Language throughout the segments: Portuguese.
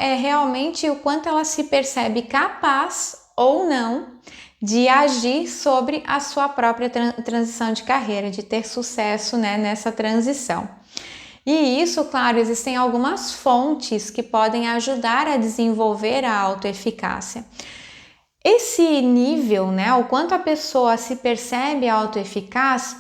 é realmente o quanto ela se percebe capaz ou não de agir sobre a sua própria transição de carreira, de ter sucesso, né, nessa transição. E isso, claro, existem algumas fontes que podem ajudar a desenvolver a autoeficácia. Esse nível, né, o quanto a pessoa se percebe autoeficaz,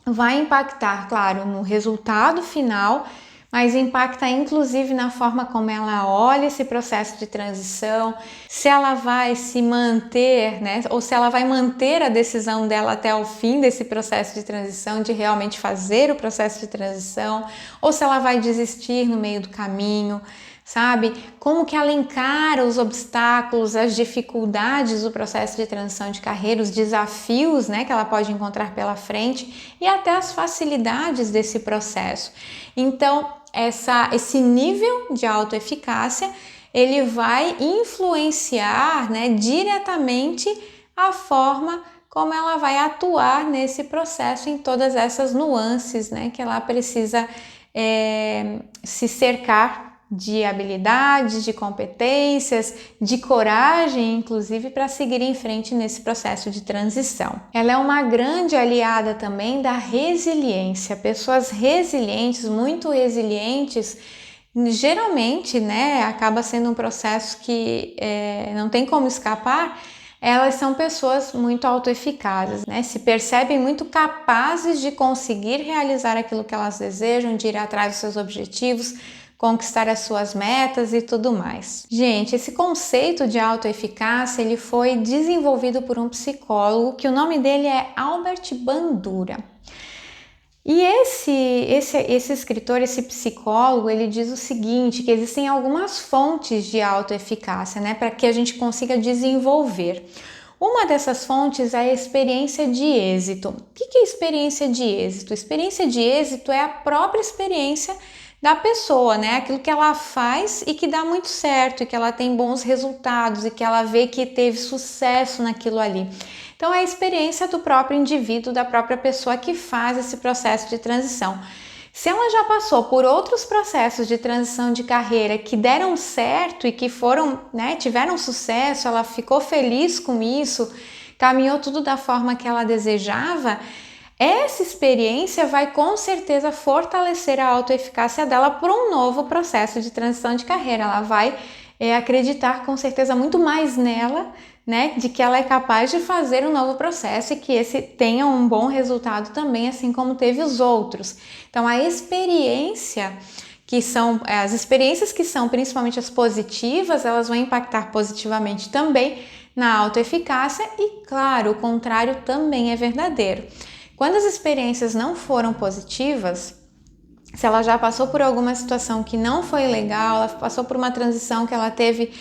vai impactar, claro, no resultado final, mas impacta inclusive na forma como ela olha esse processo de transição, se ela vai se manter, né, ou se ela vai manter a decisão dela até o fim desse processo de transição, de realmente fazer o processo de transição, ou se ela vai desistir no meio do caminho, sabe? Como que ela encara os obstáculos, as dificuldades do processo de transição de carreira, os desafios, né, que ela pode encontrar pela frente e até as facilidades desse processo. Então, esse nível de autoeficácia, ele vai influenciar, né, diretamente a forma como ela vai atuar nesse processo em todas essas nuances, né, que ela precisa se cercar de habilidades, de competências, de coragem, inclusive, para seguir em frente nesse processo de transição. Ela é uma grande aliada também da resiliência. Pessoas resilientes, muito resilientes, geralmente, né, acaba sendo um processo que não tem como escapar. Elas são pessoas muito autoeficazes, né? Se percebem muito capazes de conseguir realizar aquilo que elas desejam, de ir atrás dos seus objetivos, conquistar as suas metas e tudo mais. Gente, esse conceito de autoeficácia, ele foi desenvolvido por um psicólogo que o nome dele é Albert Bandura. E esse escritor, esse psicólogo, ele diz o seguinte, que existem algumas fontes de autoeficácia, né, para que a gente consiga desenvolver. Uma dessas fontes é a experiência de êxito. O que é experiência de êxito? Experiência de êxito é a própria experiência da pessoa, né? Aquilo que ela faz e que dá muito certo, e que ela tem bons resultados, e que ela vê que teve sucesso naquilo ali. Então é a experiência do próprio indivíduo, da própria pessoa que faz esse processo de transição. Se ela já passou por outros processos de transição de carreira que deram certo e que foram, né, tiveram sucesso, ela ficou feliz com isso, caminhou tudo da forma que ela desejava, essa experiência vai com certeza fortalecer a autoeficácia dela para um novo processo de transição de carreira. Ela vai acreditar com certeza muito mais nela, né, de que ela é capaz de fazer um novo processo e que esse tenha um bom resultado também, assim como teve os outros. Então, a experiência as experiências que são principalmente as positivas, elas vão impactar positivamente também na autoeficácia e, claro, o contrário também é verdadeiro. Quando as experiências não foram positivas, se ela já passou por alguma situação que não foi legal, ela passou por uma transição que ela teve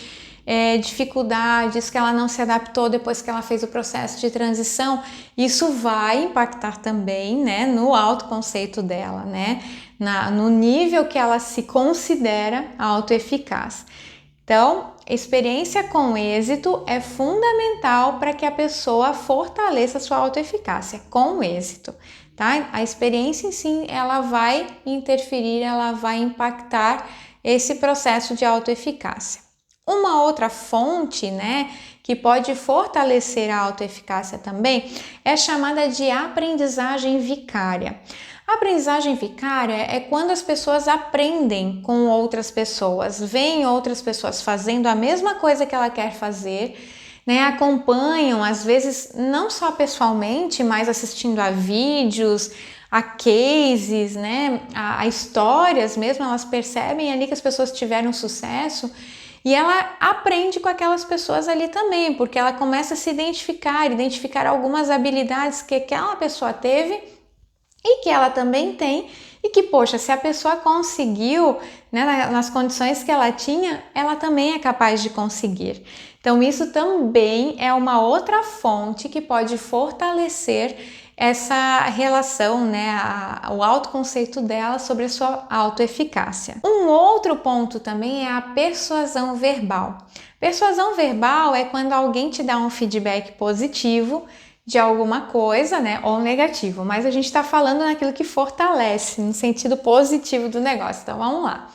dificuldades, que ela não se adaptou depois que ela fez o processo de transição, isso vai impactar também, né, no autoconceito dela, né, no nível que ela se considera autoeficaz. Então, experiência com êxito é fundamental para que a pessoa fortaleça a sua autoeficácia com êxito, tá? A experiência em si, ela vai interferir, ela vai impactar esse processo de autoeficácia. Uma outra fonte, né, que pode fortalecer a autoeficácia também é chamada de aprendizagem vicária. A aprendizagem vicária é quando as pessoas aprendem com outras pessoas, veem outras pessoas fazendo a mesma coisa que ela quer fazer, né? Acompanham, às vezes, não só pessoalmente, mas assistindo a vídeos, a cases, né? A histórias mesmo, elas percebem ali que as pessoas tiveram sucesso e ela aprende com aquelas pessoas ali também, porque ela começa a se identificar algumas habilidades que aquela pessoa teve e que ela também tem, e que, poxa, se a pessoa conseguiu, né, nas condições que ela tinha, ela também é capaz de conseguir. Então, isso também é uma outra fonte que pode fortalecer essa relação, né, o autoconceito dela sobre a sua autoeficácia. Um outro ponto também é a persuasão verbal. Persuasão verbal é quando alguém te dá um feedback positivo de alguma coisa, né, ou negativo, mas a gente está falando naquilo que fortalece, no sentido positivo do negócio. Então, vamos lá.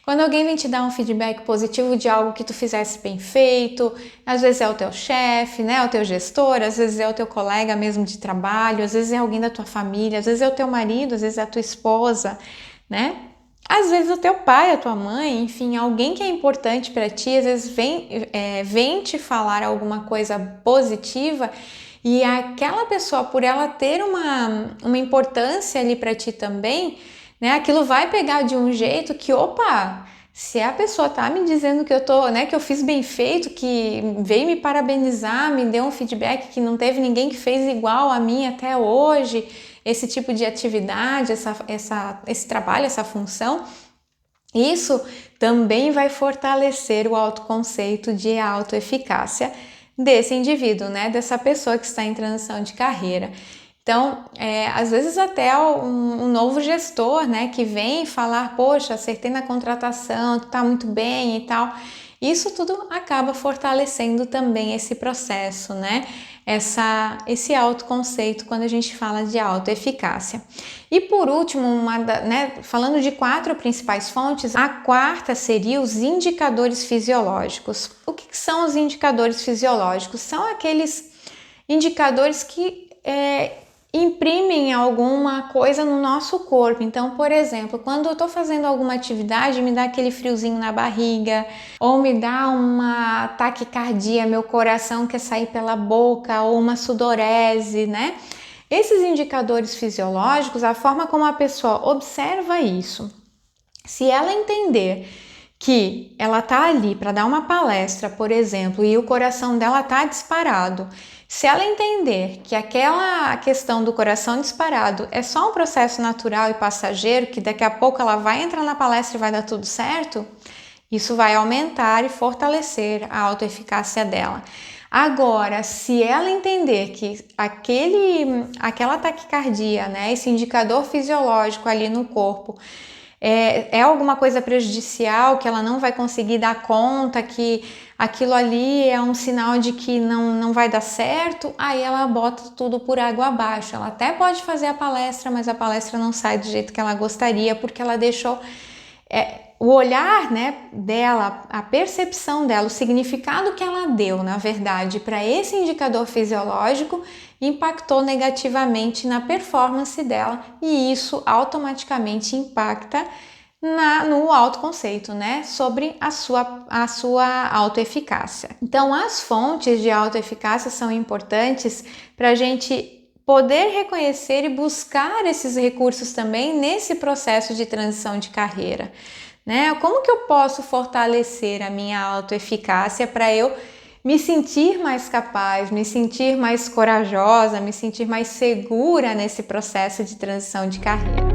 Quando alguém vem te dar um feedback positivo de algo que tu fizesse bem feito, às vezes é o teu chefe, né, o teu gestor, às vezes é o teu colega mesmo de trabalho, às vezes é alguém da tua família, às vezes é o teu marido, às vezes é a tua esposa, né? Às vezes o teu pai, a tua mãe, enfim, alguém que é importante para ti, às vezes vem te falar alguma coisa positiva e aquela pessoa, por ela ter uma importância ali para ti também, né, aquilo vai pegar de um jeito que, opa, se a pessoa tá me dizendo que eu tô, né, que eu fiz bem feito, que veio me parabenizar, me deu um feedback que não teve ninguém que fez igual a mim até hoje, esse tipo de atividade, esse trabalho, essa função, isso também vai fortalecer o autoconceito de autoeficácia desse indivíduo, né? Dessa pessoa que está em transição de carreira. Então, às vezes até um novo gestor, né, que vem falar, poxa, acertei na contratação, tu tá muito bem e tal. Isso tudo acaba fortalecendo também esse processo, né? Esse autoconceito quando a gente fala de autoeficácia. E por último, falando de 4 principais fontes, a quarta seria os indicadores fisiológicos. O que são os indicadores fisiológicos? São aqueles indicadores que imprimem alguma coisa no nosso corpo. Então, por exemplo, quando eu estou fazendo alguma atividade, me dá aquele friozinho na barriga, ou me dá uma taquicardia, meu coração quer sair pela boca, ou uma sudorese, né? Esses indicadores fisiológicos, a forma como a pessoa observa isso, se ela entender que ela tá ali para dar uma palestra, por exemplo, e o coração dela tá disparado, se ela entender que aquela questão do coração disparado é só um processo natural e passageiro, que daqui a pouco ela vai entrar na palestra e vai dar tudo certo, isso vai aumentar e fortalecer a autoeficácia dela. Agora, se ela entender que aquela taquicardia, né, esse indicador fisiológico ali no corpo, é alguma coisa prejudicial, que ela não vai conseguir dar conta, que aquilo ali é um sinal de que não vai dar certo, aí ela bota tudo por água abaixo. Ela até pode fazer a palestra, mas a palestra não sai do jeito que ela gostaria, porque ela deixou o olhar, né, dela, a percepção dela, o significado que ela deu, na verdade, para esse indicador fisiológico impactou negativamente na performance dela e isso automaticamente impacta no autoconceito, né, sobre a sua autoeficácia. Então, as fontes de autoeficácia são importantes para a gente poder reconhecer e buscar esses recursos também nesse processo de transição de carreira, né? Como que eu posso fortalecer a minha autoeficácia para eu me sentir mais capaz, me sentir mais corajosa, me sentir mais segura nesse processo de transição de carreira?